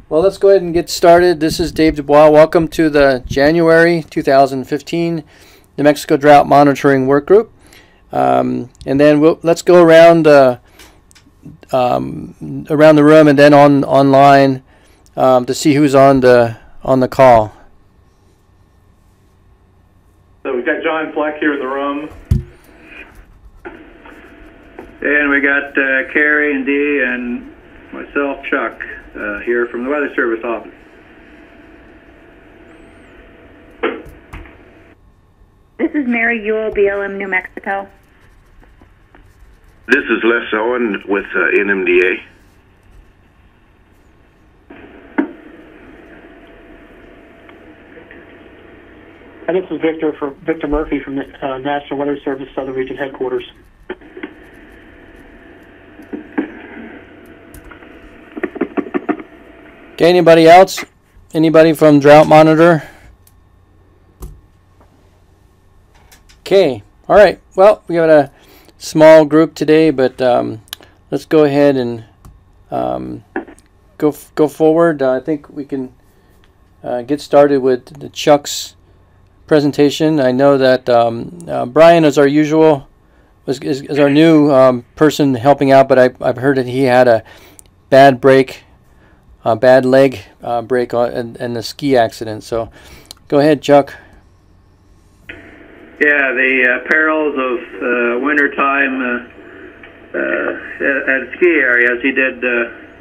Well, let's go ahead and get started. This is Dave Dubois. Welcome to the January 2015 New Mexico Drought Monitoring Workgroup. And then let's go around the room and then online to see who's on the call. So we've got John Fleck here in the room. And we got Carrie and Dee and myself, Chuck, here from the Weather Service office. This is Mary Ewell, BLM, New Mexico. This is Les Owen with NMDA. And this is Victor Murphy from the National Weather Service Southern Region Headquarters. Okay, anybody else? Anybody from Drought Monitor? Okay, all right. Well, we got a small group today, but let's go ahead and go forward. I think we can get started with Chuck's presentation. I know that Brian is our usual, is our new person helping out, but I've heard that he had a bad break. Bad leg break in the ski accident. So go ahead, Chuck. Yeah, the perils of wintertime at ski areas. He did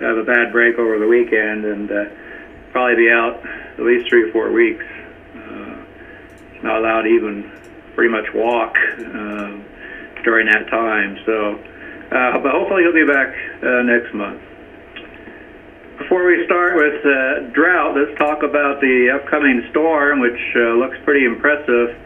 have a bad break over the weekend and probably be out at least 3 or 4 weeks. He's not allowed to even pretty much walk during that time. So, but hopefully he'll be back next month. Before we start with drought, let's talk about the upcoming storm, which looks pretty impressive.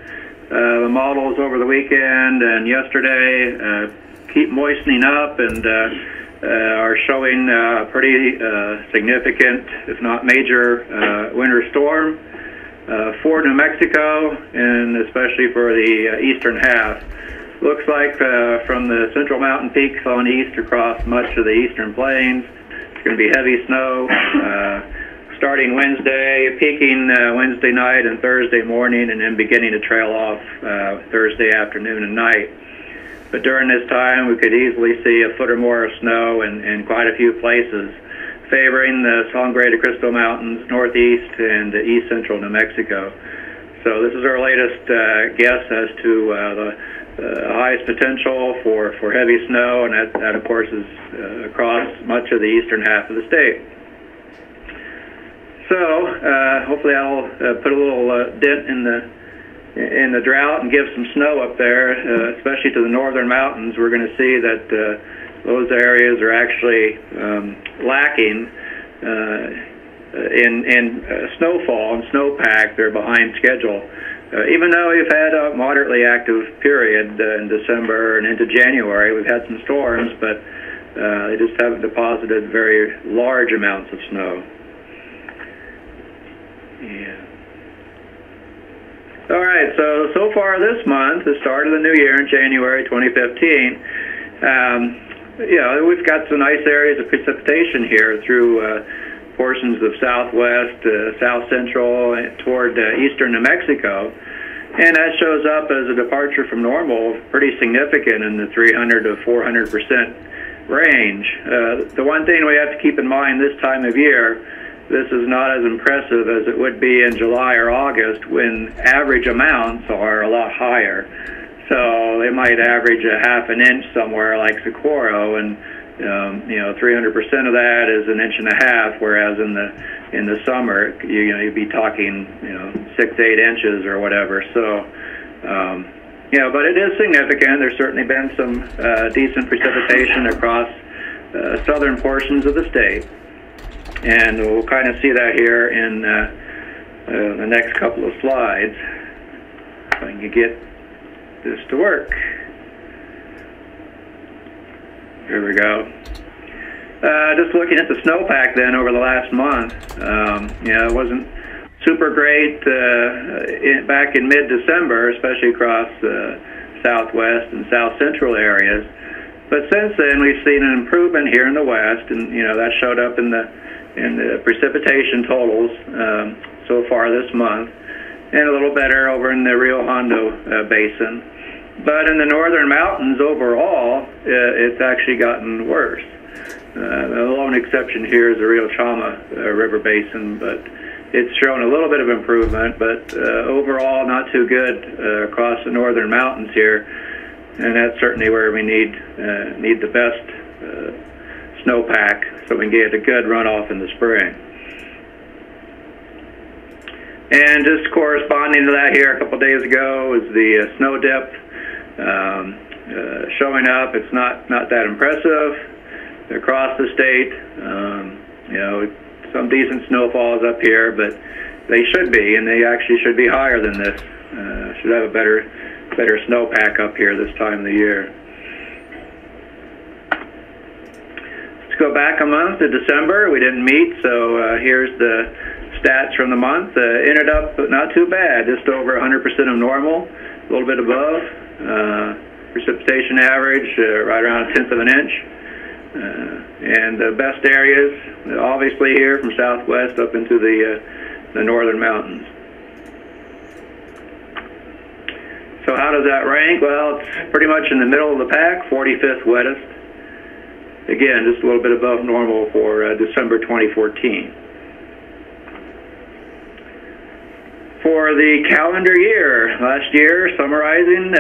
The models over the weekend and yesterday keep moistening up and are showing pretty significant, if not major, winter storm for New Mexico, and especially for the eastern half. Looks like from the Central Mountain Peaks on east across much of the eastern plains, it's going to be heavy snow starting Wednesday, peaking Wednesday night and Thursday morning, and then beginning to trail off Thursday afternoon and night. But during this time, we could easily see a foot or more of snow in quite a few places, favoring the Sangre de Cristo Mountains, northeast and east central New Mexico. So this is our latest guess as to the highest potential for heavy snow, and that of course is across much of the eastern half of the state. So hopefully that'll put a little dent in the drought and give some snow up there, especially to the northern mountains. We're going to see that those areas are actually lacking in snowfall and snowpack. They're behind schedule. Even though we've had a moderately active period in December and into January, we've had some storms, but they just haven't deposited very large amounts of snow. Yeah. All right, so far this month, the start of the new year in January 2015, we've got some nice areas of precipitation here through portions of southwest, south central, toward eastern New Mexico. And that shows up as a departure from normal, pretty significant in the 300 to 400% range. The one thing we have to keep in mind this time of year, this is not as impressive as it would be in July or August when average amounts are a lot higher. So they might average a half an inch somewhere like Socorro, and 300% of that is an inch and a half, whereas in the summer you'd be talking 6 to 8 inches or whatever. So but it is significant. There's certainly been some decent precipitation across southern portions of the state, and we'll kind of see that here in the next couple of slides. If I can get this to work. Here we go. Just looking at the snowpack then over the last month, it wasn't super great back in mid-December, especially across southwest and south central areas. But since then, we've seen an improvement here in the west, and that showed up in the in the precipitation totals so far this month, and a little better over in the Rio Hondo Basin. But in the northern mountains overall, it's actually gotten worse. The lone exception here is the Rio Chama River Basin, but it's shown a little bit of improvement, but overall not too good across the northern mountains here, and that's certainly where we need the best snowpack so we can get a good runoff in the spring. And just corresponding to that here a couple days ago is the snow dip showing up. It's not that impressive across the state. You know, some decent snowfalls up here, but they should be, and they actually should be higher than this. Should have a better snowpack up here this time of the year. Let's go back a month to December. We didn't meet, so here's the stats from the month. Ended up not too bad, just over 100% of normal, a little bit above. Precipitation average right around 1/10 of an inch. And the best areas, obviously here from southwest up into the northern mountains. So how does that rank? Well, it's pretty much in the middle of the pack, 45th wettest. Again, just a little bit above normal for December 2014. For the calendar year, last year, summarizing,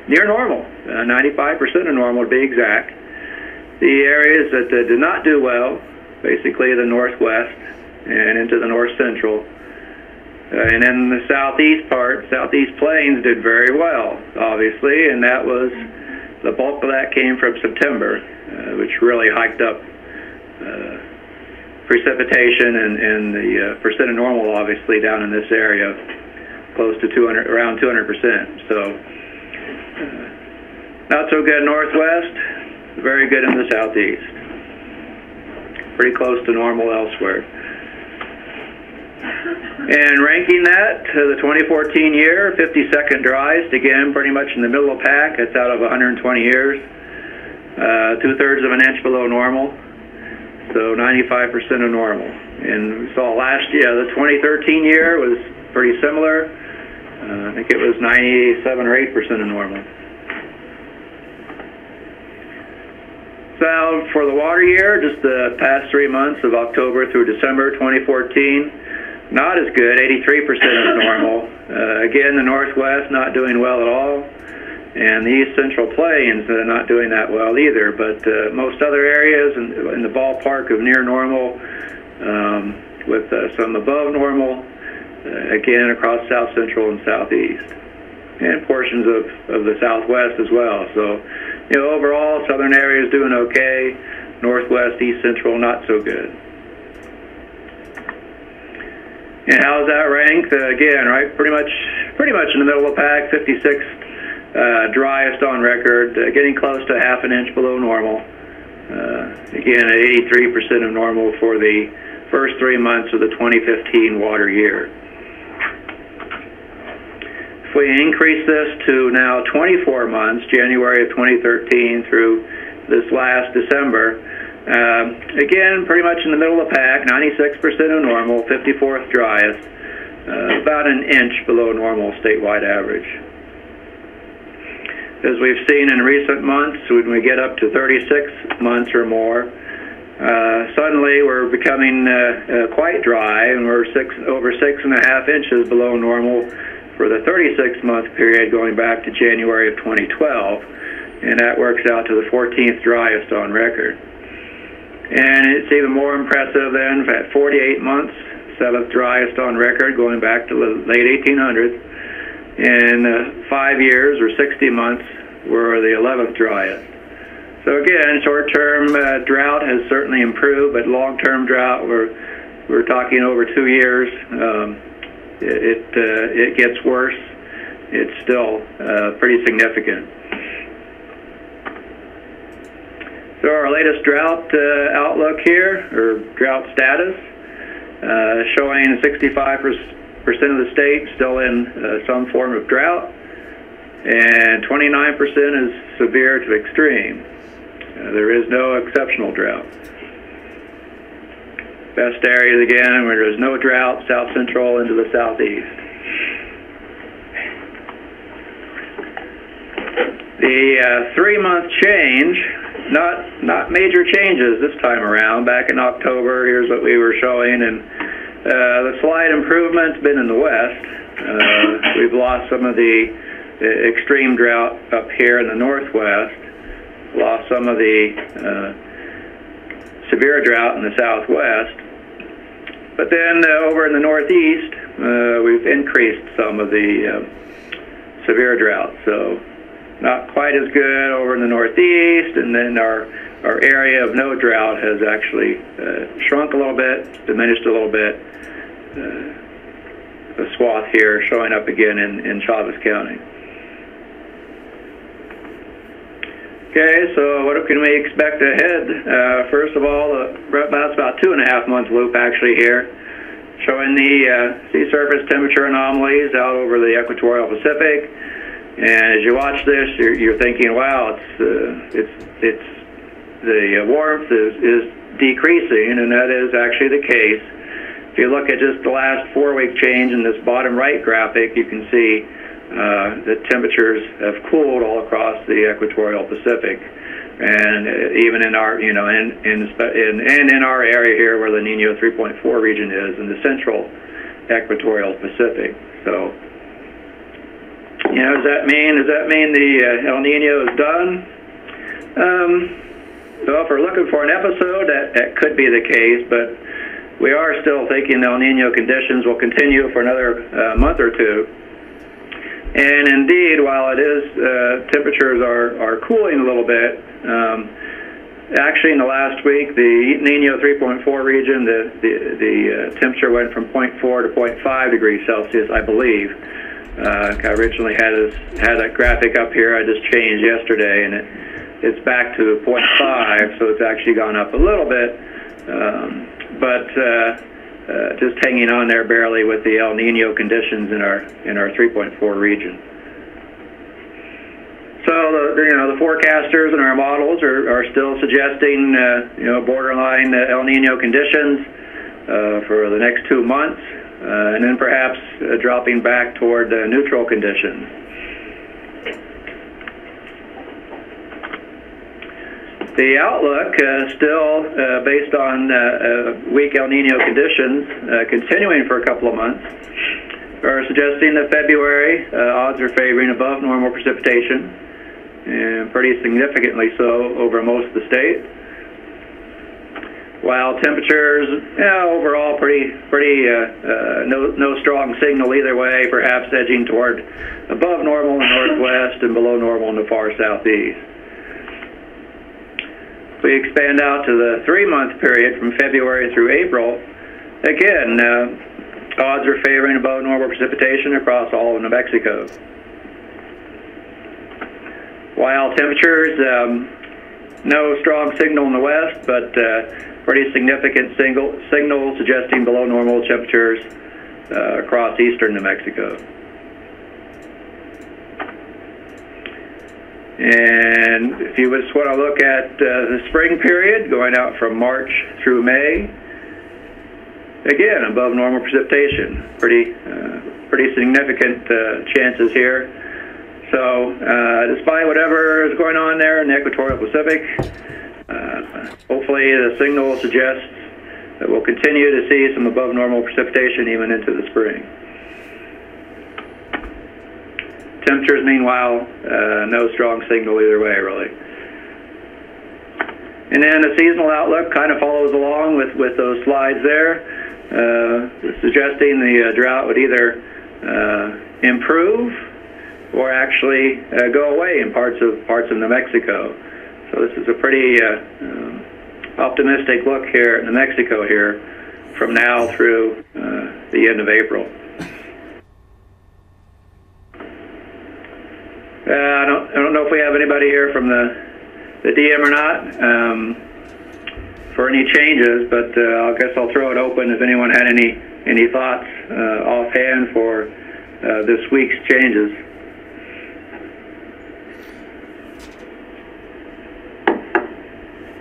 near normal, 95% of normal to be exact. The areas that did not do well, basically the northwest and into the north central. And then the southeast part, southeast plains did very well, obviously, and that was, the bulk of that came from September, which really hiked up precipitation and the percent of normal, obviously, down in this area, close to around 200%. So, not so good northwest, very good in the southeast. Pretty close to normal elsewhere. And ranking that to the 2014 year, 52nd driest, again, pretty much in the middle of the pack. It's out of 120 years. 2/3 of an inch below normal. So 95% of normal. And we saw last year, the 2013 year was pretty similar. I think it was 97 or 8% of normal. So for the water year, just the past 3 months of October through December 2014, not as good, 83% of normal. Again, the northwest not doing well at all, and the east central plains not doing that well either, but most other areas in the ballpark of near normal, with some above normal, again across south central and southeast, and portions of the southwest as well. So, you know, overall, southern areas doing okay, northwest, east central not so good. And how's that ranked? Again, right, pretty much in the middle of the pack, 56th driest on record, getting close to half an inch below normal. Again, at 83% of normal for the first 3 months of the 2015 water year. If we increase this to now 24 months, January of 2013 through this last December, again, pretty much in the middle of the pack, 96% of normal, 54th driest, about an inch below normal statewide average. As we've seen in recent months, when we get up to 36 months or more, suddenly we're becoming quite dry, and we're over 6.5 inches below normal for the 36-month period going back to January of 2012, and that works out to the 14th driest on record. And it's even more impressive then at 48 months, 7th driest on record going back to the late 1800s. In 5 years or 60 months, we're the 11th driest. So again, short-term drought has certainly improved, but long-term drought, we're talking over 2 years. It gets worse. It's still pretty significant. So our latest drought outlook here, or drought status, showing 65% of the state still in some form of drought, and 29% is severe to extreme. There is no exceptional drought. best areas again where there's no drought, south central into the southeast. The 3-month change, not major changes this time around. Back in October, here's what we were showing, and the slight improvement's been in the west. We've lost some of the extreme drought up here in the northwest, lost some of the severe drought in the southwest, but then over in the northeast, we've increased some of the severe drought. So not quite as good over in the northeast, and then our area of no drought has actually shrunk a little bit, diminished a little bit. The swath here showing up again in Chavez County. Okay, so what can we expect ahead? First of all, that's about 2.5 month loop actually here, showing the sea surface temperature anomalies out over the equatorial Pacific. And as you watch this, you're thinking, wow, it's the warmth is decreasing, and that is actually the case. If you look at just the last 4-week change in this bottom right graphic, you can see that temperatures have cooled all across the equatorial Pacific, and even in our, in our area here, where the Nino 3.4 region is, in the central equatorial Pacific. So, does that mean the El Nino is done? So if we're looking for an episode, that could be the case, but we are still thinking El Nino conditions will continue for another month or two. And indeed, while it is temperatures are cooling a little bit, actually in the last week, the Nino 3.4 region, the temperature went from 0.4 to 0.5 degrees Celsius, I believe. I originally had a graphic up here I just changed yesterday, and it's back to 0.5, so it's actually gone up a little bit, but just hanging on there barely with the El Nino conditions in our 3.4 region. So the forecasters and our models are still suggesting borderline El Nino conditions for the next 2 months. And then perhaps dropping back toward neutral conditions. The outlook still based on weak El Nino conditions continuing for a couple of months are suggesting that February odds are favoring above normal precipitation, and pretty significantly so over most of the state. While temperatures, overall pretty no strong signal either way, perhaps edging toward above normal in the northwest and below normal in the far southeast. If we expand out to the 3-month period from February through April, again, odds are favoring above normal precipitation across all of New Mexico. While temperatures, no strong signal in the west, but pretty significant signal suggesting below normal temperatures across eastern New Mexico. And if you just want to look at the spring period, going out from March through May, again, above normal precipitation. Pretty significant chances here. So despite whatever is going on there in the equatorial Pacific, hopefully the signal suggests that we'll continue to see some above normal precipitation even into the spring. Temperatures, meanwhile, no strong signal either way, really. And then the seasonal outlook kind of follows along with those slides there, suggesting the drought would either improve or actually go away in parts of New Mexico. So this is a pretty optimistic look here in New Mexico here from now through the end of April. I don't know if we have anybody here from the DM or not for any changes, but I guess I'll throw it open if anyone had any thoughts offhand for this week's changes.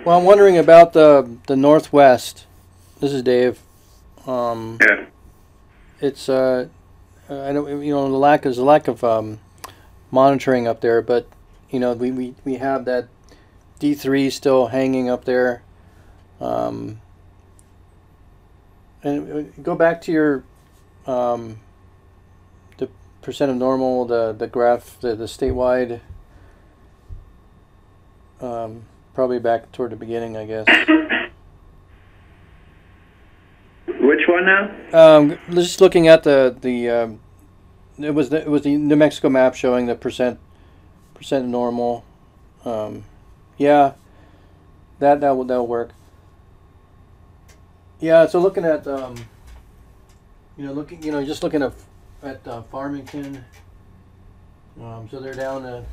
Well, I'm wondering about the Northwest. This is Dave. Yeah. It's I don't, you know, there's a lack of monitoring up there, but you know, we have that D3 still hanging up there. And go back to your the percent of normal, the graph, the statewide. Probably back toward the beginning, I guess. Which one now? Just looking at it was the New Mexico map showing the percent normal. Yeah, that'll work. Yeah, so looking at just looking at Farmington. So they're down to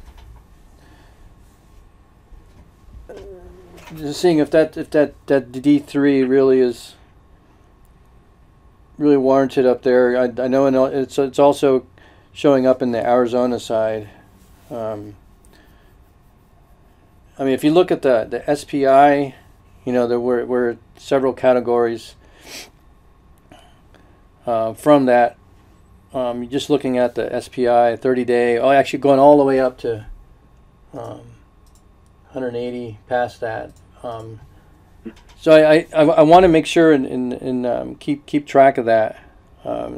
just seeing if that D3 really is warranted up there. I know it's also showing up in the Arizona side. I mean, if you look at the SPI, you know, there were several categories from that. Just looking at the SPI 30-day, actually going all the way up to 180 past that. So I want to make sure and keep track of that. I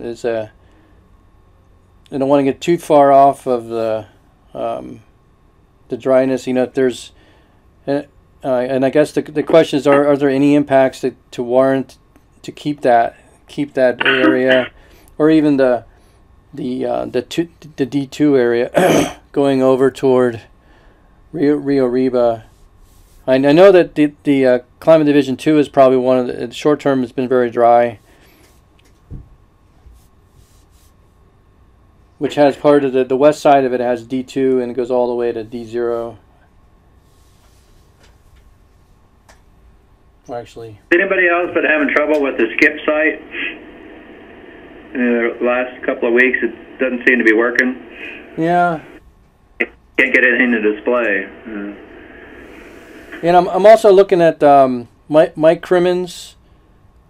don't want to get too far off of the dryness. You know, if there's and I guess the question is, are there any impacts to warrant to keep that area, or even the D2 area going over toward Rio Reba. I know that the Climate Division 2 is probably one of the short term has been very dry, which has part of the west side of it has D2 and it goes all the way to D0. Actually, Anybody else been having trouble with the skip site? In the last couple of weeks, it doesn't seem to be working. Yeah. Can't get anything to display. And I'm also looking at Mike Crimmins.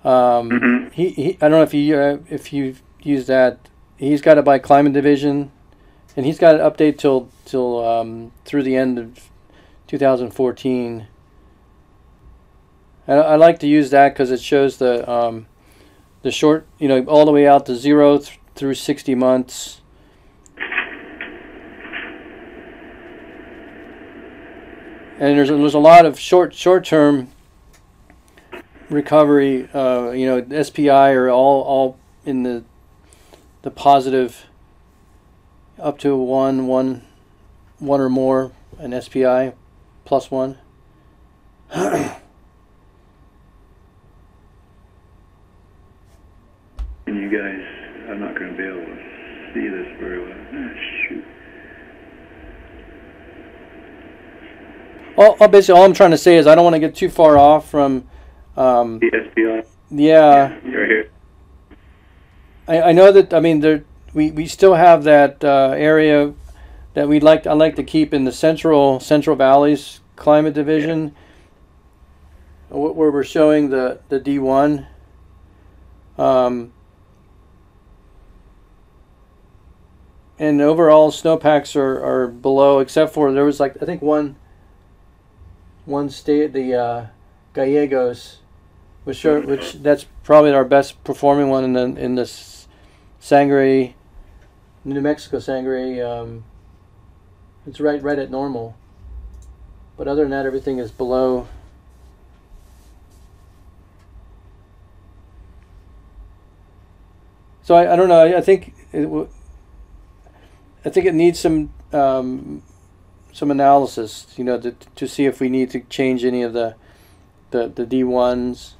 He I don't know if you use that. He's got it by Climate Division, and he's got an update till through the end of 2014. I like to use that because it shows the short, you know, all the way out to 0 through 60 months. And there's a lot of short-term recovery. You know, SPI are all in the positive, up to one or more, an SPI +1. And you guys, I'm not going to be able to see this very well. Shoot. Basically, all I'm trying to say is I don't want to get too far off from The SPI. Yeah. You're here. I know that, I mean, we still have that area that I like to keep in the Central Valley's Climate Division, where we're showing the D1. And overall snowpacks are below, except for there was, like, I think one state, the Gallegos, which that's probably our best performing one in the Sangre, New Mexico Sangre. It's right at normal, but other than that, everything is below. So I don't know. I think it needs some analysis, you know, to see if we need to change any of the D1s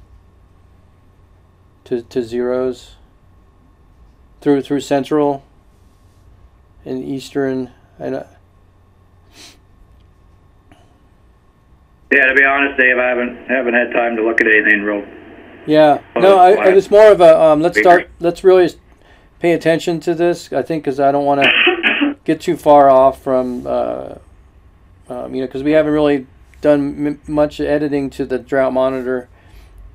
to zeros through Central and Eastern. Yeah, to be honest, Dave, I haven't had time to look at anything real. Yeah, no, I was more of a let's really pay attention to this. I think because I don't want to get too far off from you know, because we haven't really done much editing to the drought monitor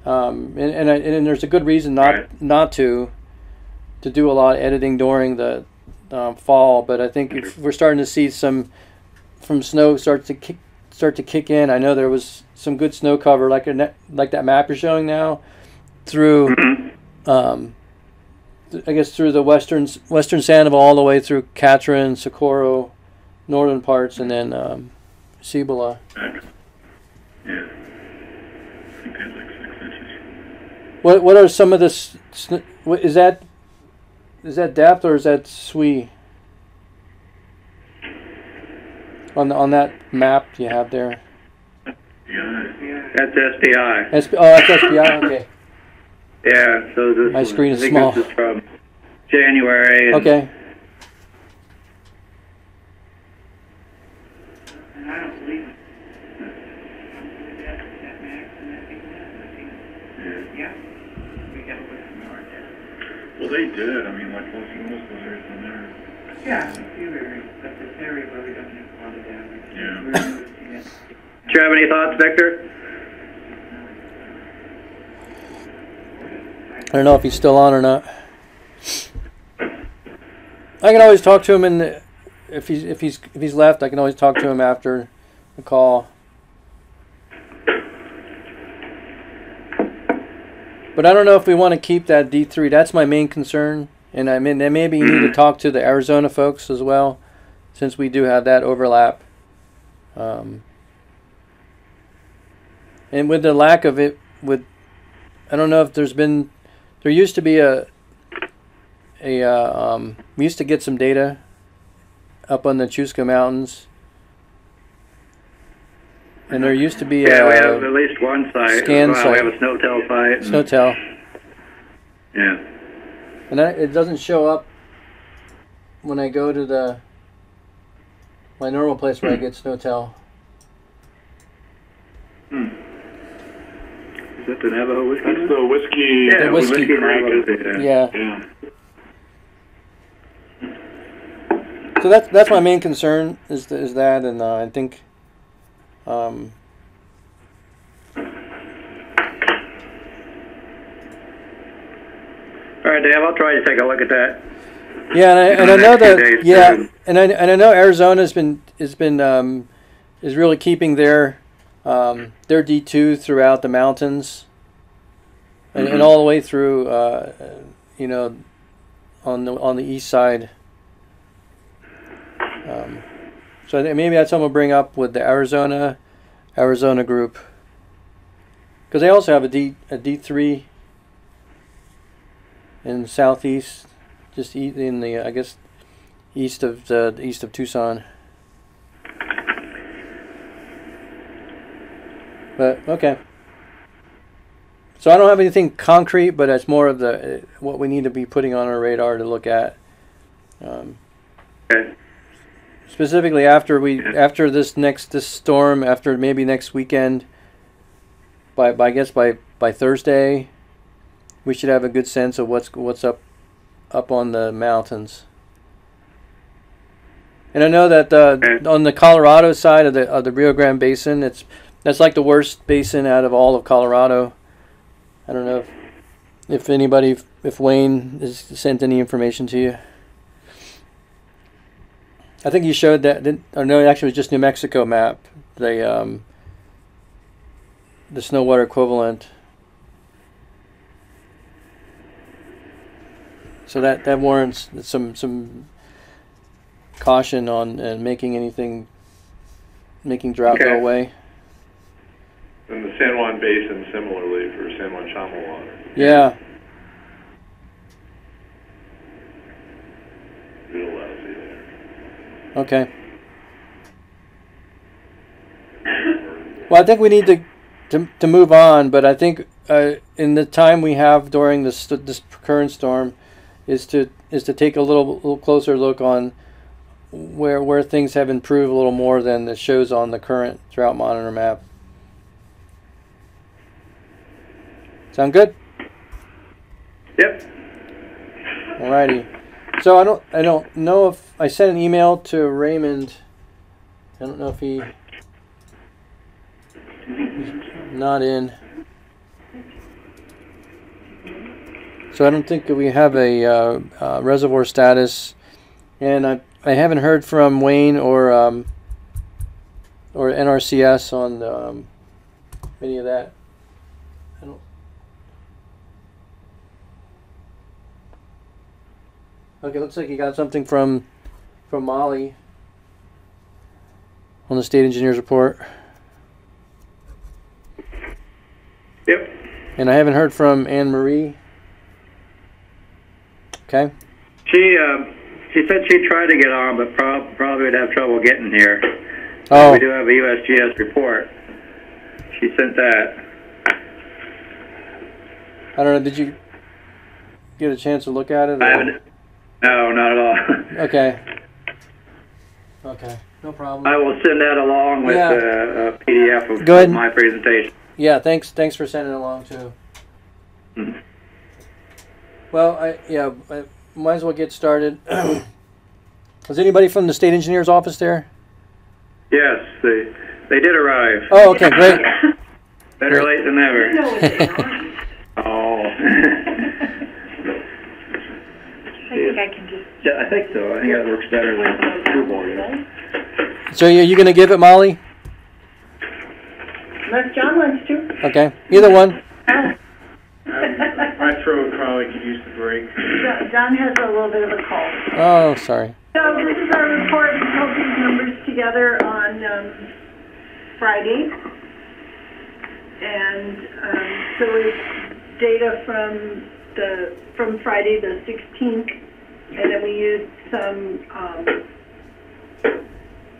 and there's a good reason not to do a lot of editing during the fall. But I think if we're starting to see some snow start to kick in. I know there was some good snow cover, like that map you're showing now, through I guess through the western Sandoval all the way through Katrin, Socorro, northern parts, and then Cibola. Yeah. I think they had like 6 inches. What are some of this? Is that depth or is that SWE? On that map you have there. Yeah. That's SDI. That's SBI. Okay. Yeah, so this My screen is I think small. This is from January. And Okay. And I don't believe it. Yeah. We got to put some more there. Well, they did. I mean, like most of those areas in there. Yeah, a few areas, but this area where we don't have a lot of damage. Yeah. We're noticing it. do you have any thoughts, Victor? I don't know if he's still on or not. I can always talk to him, and if he's left, I can always talk to him after the call. But I don't know if we want to keep that D3. That's my main concern, and I mean, then maybe you need to talk to the Arizona folks as well, since we do have that overlap. And with the lack of it, I don't know if there's been. There used to be we used to get some data up on the Chusca Mountains, and there used to be Yeah, we have at least one site. scan We site. have a Snowtail site. Snowtail, Yeah. and it doesn't show up when I go to my normal place where I get Snowtail. Is that the Navajo whiskey? That's the whiskey. Yeah, The whiskey Navajo data. Yeah. Yeah. So that's my main concern is that, and I think. All right, Dave, I'll try to take a look at that. Yeah, and I know that. Days, Yeah, too. and I know Arizona is really keeping their D2 throughout the mountains, and all the way through, on the east side. So I think maybe that's something we'll bring up with the Arizona group, because they also have a D3 in southeast, just in the I guess east of Tucson. But okay. So I don't have anything concrete, but it's more of what we need to be putting on our radar to look at. Okay. Specifically after this storm, after maybe next weekend, by Thursday, we should have a good sense of what's up on the mountains. And I know that on the Colorado side of the Rio Grande Basin, that's like the worst basin out of all of Colorado. I don't know if Wayne has sent any information to you. I think you showed that. Or no, actually, it was just New Mexico map. The snow water equivalent. So that warrants some caution on making drought go away. And the San Juan Basin similarly for San Juan Chamal water. Yeah. Real lousy there. Okay. Well, I think we need to move on, but I think in the time we have during this current storm is to take a little closer look on where things have improved a little more than it shows on the current drought monitor map. Sound good? Yep. Alrighty. So I don't know if I sent an email to Raymond. I don't know if he's not in. So I don't think that we have a reservoir status, and I haven't heard from Wayne or NRCS on any of that. I don't. Okay, looks like you got something from Molly on the state engineer's report. Yep. And I haven't heard from Anne Marie. Okay. She said she tried to get on, but probably would have trouble getting here. Oh. We do have a USGS report. She sent that. I don't know. Did you get a chance to look at it? I haven't. No, not at all. Okay. Okay. No problem. I will send that along with a PDF of Go ahead. my presentation. Yeah. Thanks for sending it along too. Mm-hmm. Well, I might as well get started. Was anybody from the state engineer's office there? Yes, they did arrive. Oh, okay, great. Better late than never. No, it's not. Oh. I think I can just. Yeah, I think so. I think that works better than keyboard. So are you going to give it, Molly? Unless John wants to. Okay, either one. My throat probably could use the break. John has a little bit of a cold. Oh, sorry. So this is our report. We pulled these numbers together on Friday. And so it's data from Friday the 16th. And then we used some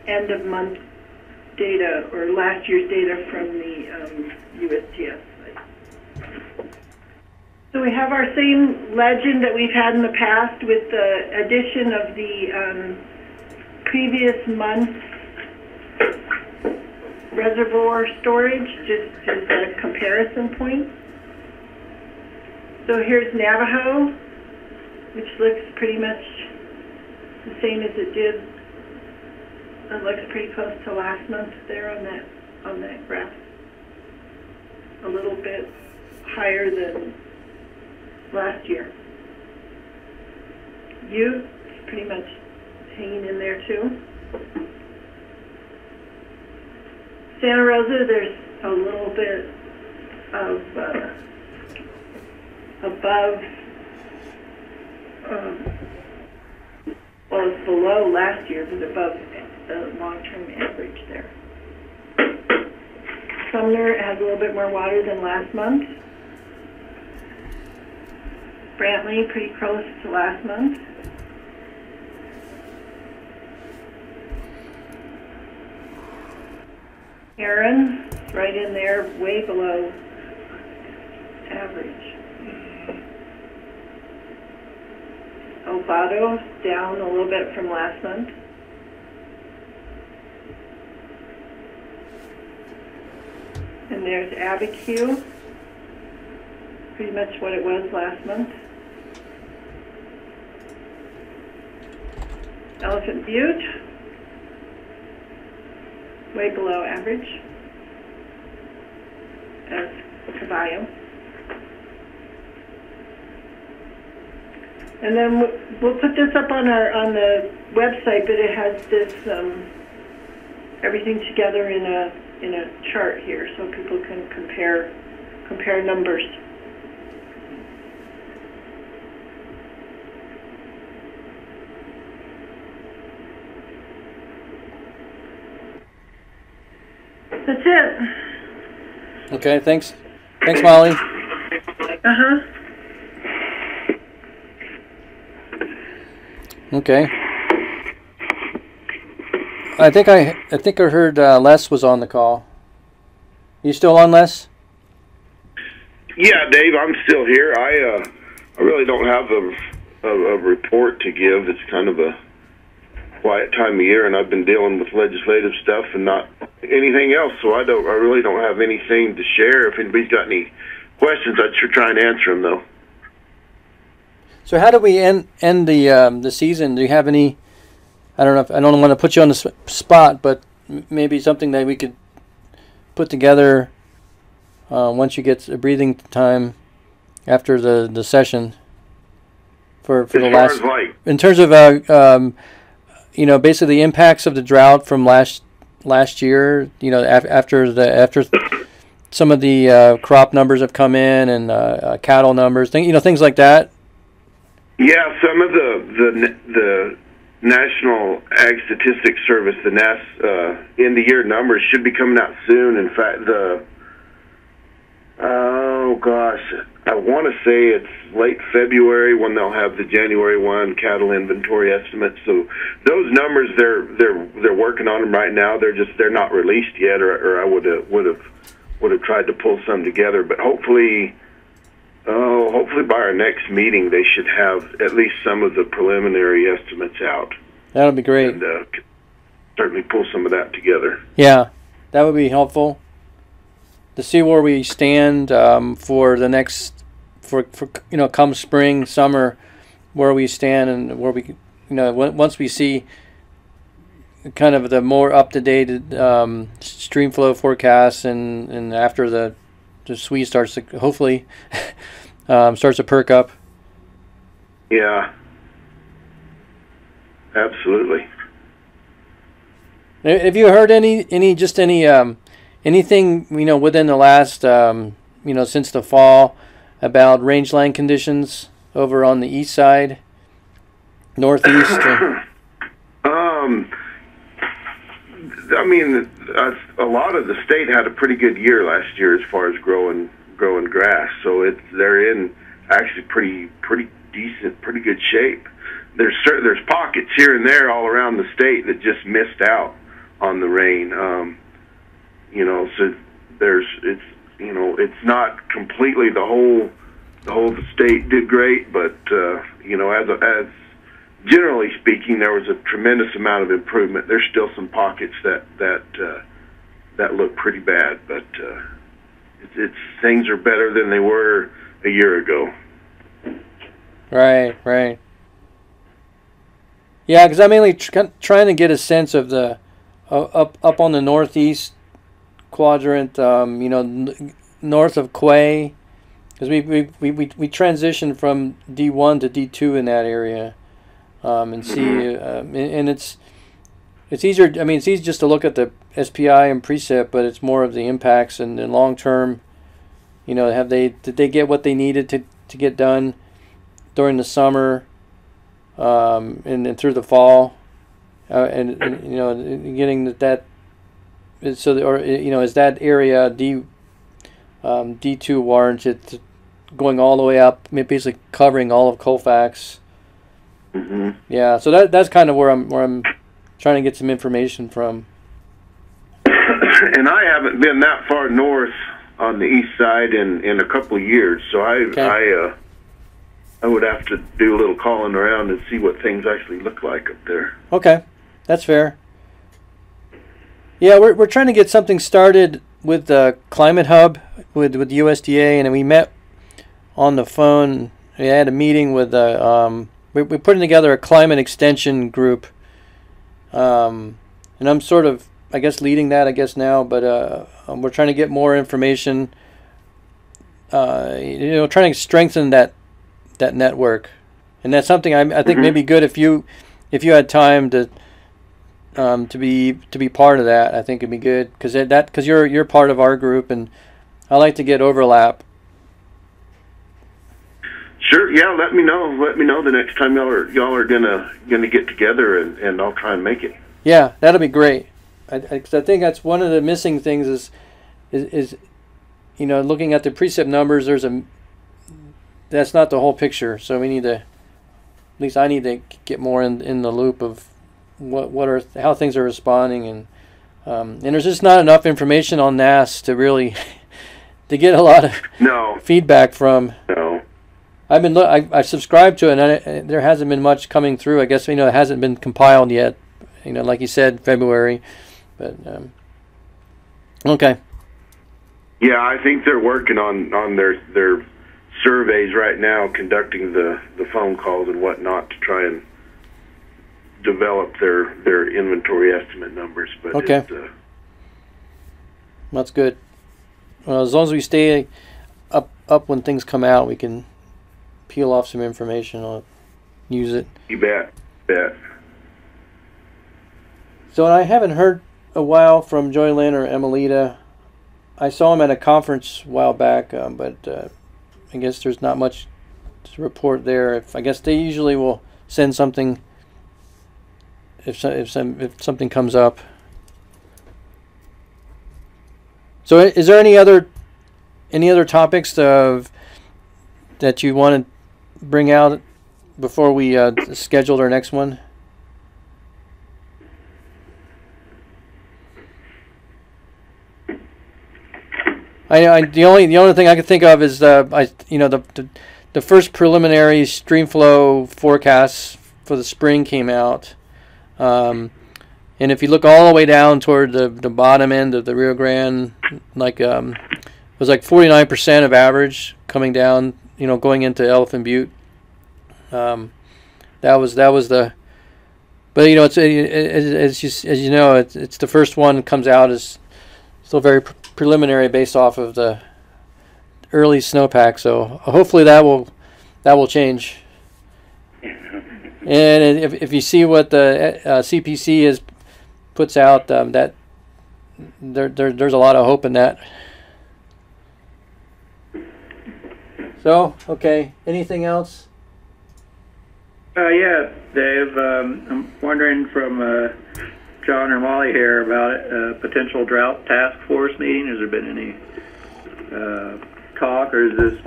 end of month data or last year's data from the USGS site. So we have our same legend that we've had in the past with the addition of the previous month's reservoir storage, just as a comparison point. So here's Navajo, which looks pretty much the same as it did. It looks pretty close to last month there on that graph. A little bit higher than last year. It's pretty much hanging in there too. Santa Rosa, there's a little bit of above, well, it's below last year, but above the long-term average there. Sumner has a little bit more water than last month. Brantley, pretty close to last month. Aaron, right in there, way below average. Ovado, down a little bit from last month. And there's Abiquiu, pretty much what it was last month. Elephant Butte, way below average, as Caballo. And then we'll put this up on the website, but it has this everything together in a chart here, so people can compare numbers. That's it. Okay, thanks. Thanks, Molly. Uh-huh. Okay. I think I heard Les was on the call. You still on, Les? Yeah, Dave, I'm still here. I really don't have a report to give. It's kind of a quiet time of year, and I've been dealing with legislative stuff and not anything else. So I really don't have anything to share. If anybody's got any questions, I'd sure try and answer them, though. So how do we end the season? Do you have any? I don't know. I don't want to put you on the spot, but maybe something that we could put together once you get a breathing time after the session. for the as last, far as like, in terms of you know, basically the impacts of the drought from last year. You know, after some of the crop numbers have come in and cattle numbers, things like that. yeah, some of the National Ag Statistics Service, the NAS, end of year numbers should be coming out soon. In fact, I want to say it's late February when they'll have the January 1 cattle inventory estimates. So those numbers, they're working on them right now. They're not released yet, or I would have tried to pull some together. But hopefully by our next meeting, they should have at least some of the preliminary estimates out. That'll be great. And certainly pull some of that together. Yeah, that would be helpful to see where we stand for the next, for come spring, summer, where we stand and where we, once we see kind of the more up-to-date stream flow forecasts and after the SWE starts to hopefully starts to perk up. Yeah, absolutely. Have you heard anything within the last since the fall about rangeland conditions over on the east side, northeast? I mean, a lot of the state had a pretty good year last year as far as growing grass, so they're in actually pretty decent, pretty good shape. There's pockets here and there all around the state that just missed out on the rain. So it's not completely the whole state did great, but as generally speaking, there was a tremendous amount of improvement. There's still some pockets that look pretty bad, but things are better than they were a year ago. Right. Yeah, because I'm mainly trying to get a sense of the up on the northeast quadrant, north of Quay, because we transitioned from D1 to D2 in that area, and see, and it's easier. I mean, it's easy just to look at the SPI and precip, but it's more of the impacts and long term. Did they get what they needed to get done during the summer, and through the fall, and getting that. So, is that area D2 warranted going all the way up, basically covering all of Colfax? Mm-hmm. Yeah, so that's kind of where I'm trying to get some information from. And I haven't been that far north on the east side in a couple of years, so I would have to do a little calling around and see what things actually look like up there. Okay, that's fair. Yeah, we're trying to get something started with the Climate Hub with the USDA, and we met on the phone. We had a meeting with we're putting together a climate extension group, and I'm sort of, I guess, leading that, now. But we're trying to get more information. Trying to strengthen that network, and that's something I think may be good if you had time to be part of that. I think it'd be good because you're part of our group, and I like to get overlap. Sure. Yeah. Let me know. Let me know the next time y'all are gonna get together, and I'll try and make it. Yeah, that'll be great. I think that's one of the missing things is looking at the precip numbers. That's not the whole picture. So we need to, at least I need to get more in the loop of how things are responding, and there's just not enough information on NAS to really to get a lot of feedback from. No. I've subscribed to it, and there hasn't been much coming through. I guess it hasn't been compiled yet. Like you said, February, but okay. Yeah, I think they're working on their surveys right now, conducting the phone calls and whatnot to try and develop their inventory estimate numbers. But okay, that's good. Well, as long as we stay up when things come out, we can peel off some information on it. use it. You bet. So I haven't heard a while from Joy Lynn or Emelita. I saw them at a conference a while back, but I guess there's not much to report there. I guess they usually will send something if something comes up. So is there any other topics that you want to bring out before we schedule our next one? The only thing I can think of is the first preliminary stream flow forecasts for the spring came out, and if you look all the way down toward the bottom end of the Rio Grande, it was like 49% of average coming down, going into Elephant Butte. That was the, but it's as you know, it's the first one that comes out is still very preliminary based off of the early snowpack. So hopefully that will change. And if you see what the CPC puts out, that there's a lot of hope in that. So okay, anything else? Yeah, Dave. I'm wondering from John or Molly here about a potential drought task force meeting. Has there been any talk, or is this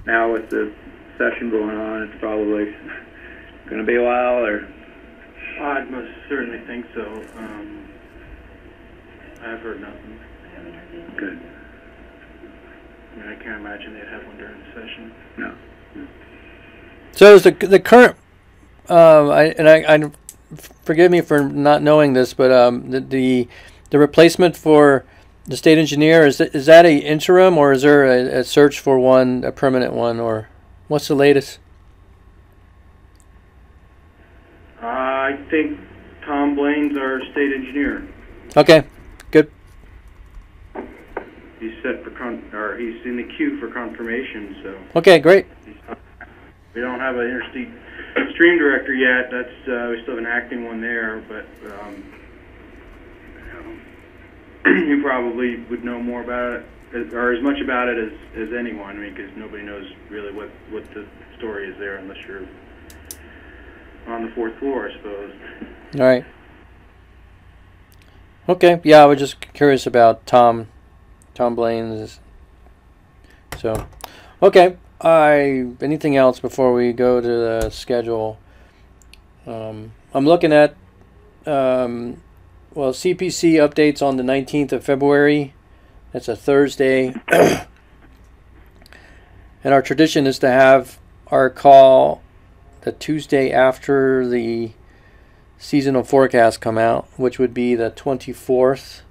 now with the session going on? It's probably going to be a while, or? I'd most certainly think so. I've heard nothing. Good. I mean, I can't imagine they'd have one during the session. No. So is the current, I forgive me for not knowing this, but the replacement for the state engineer, is that a interim, or is there a search for a permanent one, or what's the latest? I think Tom Blaine's our state engineer. Okay, good. He's set for he's in the queue for confirmation. So. Okay, great. We don't have an interstate stream director yet. That's we still have an acting one there, but you probably would know more about it, or as much about it as anyone, because nobody knows really what the story is there unless you're on the fourth floor, I suppose. All right. Okay. Yeah, I was just curious about Tom Blaine's. So, okay. Anything else before we go to the schedule? I'm looking at CPC updates on the 19th of February. That's a Thursday. And our tradition is to have our call the Tuesday after the seasonal forecast come out, which would be the 24th,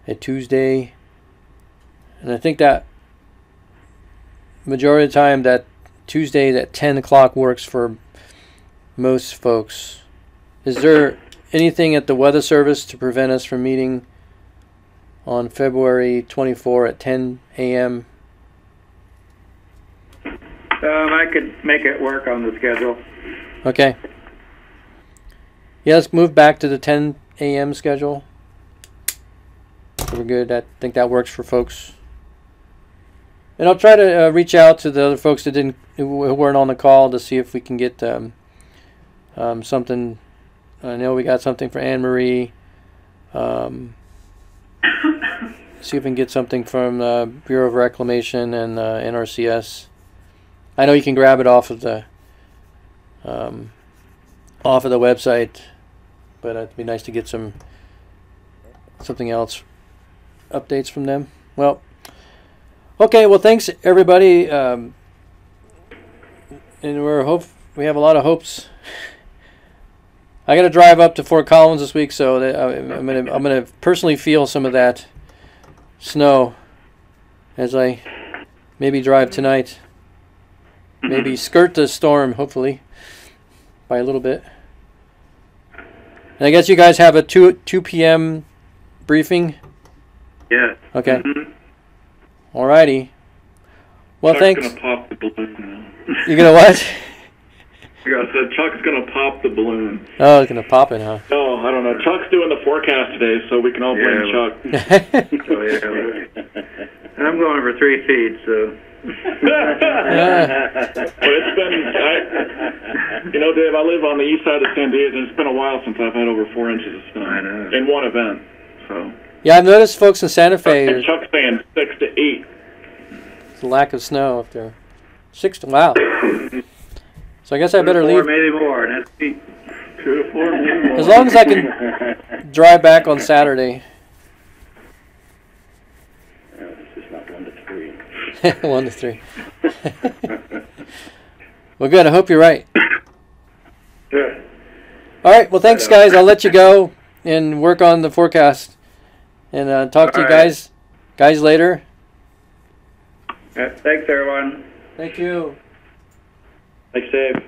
a Tuesday. And I think that majority of the time that Tuesday at 10 o'clock works for most folks. Is there anything at the Weather Service to prevent us from meeting on February 24 at 10 a.m.? I could make it work on the schedule. Okay. Yeah, let's move back to the 10 a.m. schedule. We're good. I think that works for folks. And I'll try to reach out to the other folks who weren't on the call to see if we can get something. I know we got something for Anne Marie. See if we can get something from Bureau of Reclamation and NRCS. I know you can grab it off of the website, but it'd be nice to get something else updates from them. Well. Okay, well, thanks everybody, and we have a lot of hopes. I got to drive up to Fort Collins this week, so I'm gonna personally feel some of that snow as I maybe drive tonight. Maybe skirt the storm, hopefully, by a little bit. And I guess you guys have a 2 p.m. briefing. Yeah. Okay. Alrighty. Well, thanks. I'm gonna pop the balloon now. You gonna what? I said Chuck's going to pop the balloon. Oh, it's gonna pop it, huh? No, I don't know. Chuck's doing the forecast today, so we can all blame Chuck. Oh, yeah. I'm going for 3 feet, so. But it's been, Dave, I live on the east side of San Diego, and it's been a while since I've had over 4 inches of snow. I know. In one event, so. Yeah, I've noticed folks in Santa Fe. And Chuck's saying 6 to 8. It's a lack of snow up there. 6 to, wow. So I guess I better 2 to 4, leave. maybe more. And that's 2 to 4, maybe more. As long as I can drive back on Saturday. It's just not 1 to 3. 1 to 3. Well, good. I hope you're right. Good. All right. Well, thanks, guys. I'll let you go and work on the forecast. And talk to you guys later. Thanks, everyone. Thank you. Thanks, Dave.